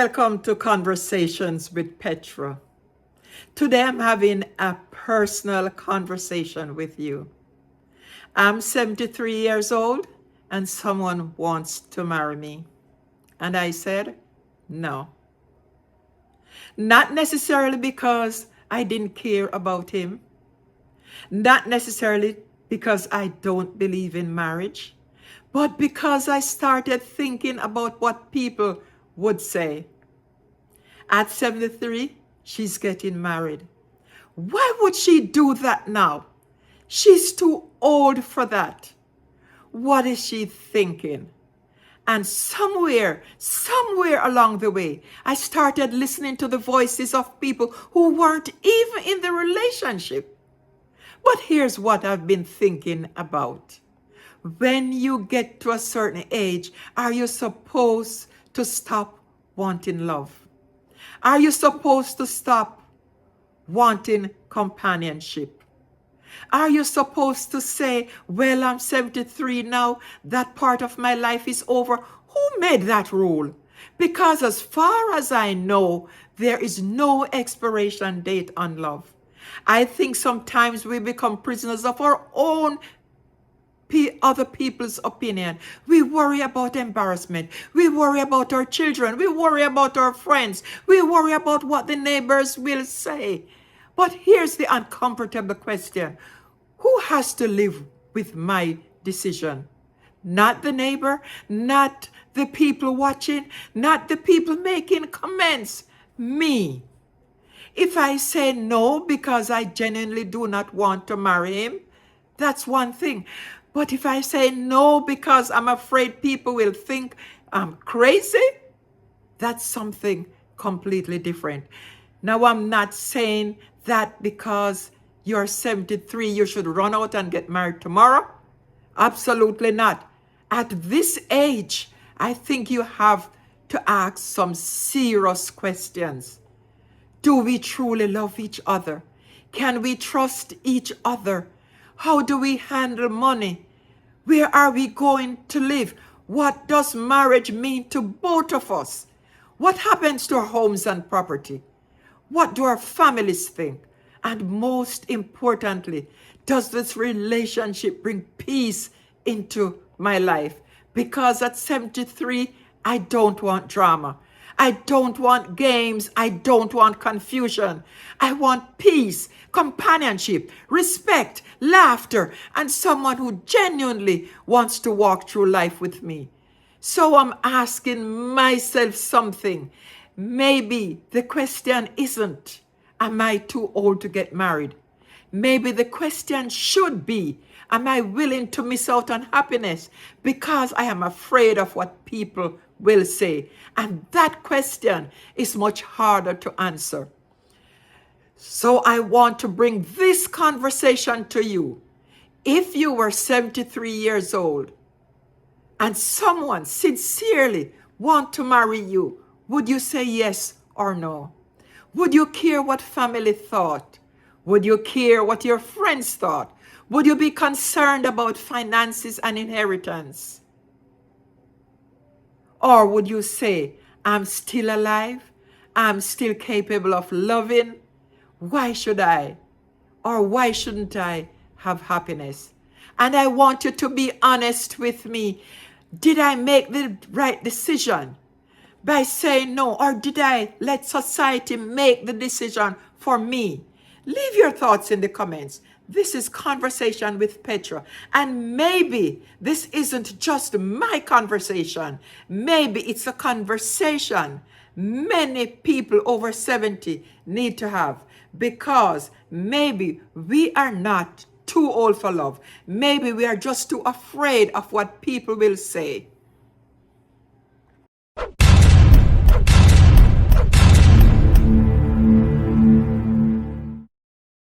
Welcome to Conversations with Petra. Today I'm having a personal conversation with you. I'm 73 years old and someone wants to marry me. And I said, no. Not necessarily because I didn't care about him. Not necessarily because I don't believe in marriage. But because I started thinking about what people would say. At 73, she's getting married. Why would she do that now? She's too old for that. What is she thinking? And somewhere along the way, I started listening to the voices of people who weren't even in the relationship. But here's what I've been thinking about. When you get to a certain age, are you supposed to stop wanting love? Are you supposed to stop wanting companionship? Are you supposed to say, well, I'm 73 now, that part of my life is over? Who made that rule? Because as far as I know, there is no expiration date on love. I think sometimes we become prisoners of our own other people's opinion. We worry about embarrassment. We worry about our children. We worry about our friends. We worry about what the neighbors will say. But here's the uncomfortable question. Who has to live with my decision? Not the neighbor, not the people watching, not the people making comments. Me. If I say no because I genuinely do not want to marry him, that's one thing. But if I say no because I'm afraid people will think I'm crazy, that's something completely different. Now, I'm not saying that because you're 73, you should run out and get married tomorrow. Absolutely not. At this age, I think you have to ask some serious questions. Do we truly love each other? Can we trust each other? How do we handle money? Where are we going to live? What does marriage mean to both of us? What happens to our homes and property? What do our families think? And most importantly, does this relationship bring peace into my life? Because at 73, I don't want drama. I don't want games. I don't want confusion. I want peace, companionship, respect, laughter, and someone who genuinely wants to walk through life with me. So I'm asking myself something. Maybe the question isn't, am I too old to get married? Maybe the question should be, am I willing to miss out on happiness because I am afraid of what people will say? And that question is much harder to answer. So I want to bring this conversation to you. If you were 73 years old and someone sincerely want to marry you, would you say yes or no? Would you care what family thought? Would you care what your friends thought? Would you be concerned about finances and inheritance? Or would you say, I'm still alive, I'm still capable of loving, why should I, or why shouldn't I have happiness? And I want you to be honest with me. Did I make the right decision by saying no, or did I let society make the decision for me? Leave your thoughts in the comments. This is Conversation with Petra. And maybe this isn't just my conversation. Maybe it's a conversation many people over 70 need to have. Because maybe we are not too old for love. Maybe we are just too afraid of what people will say.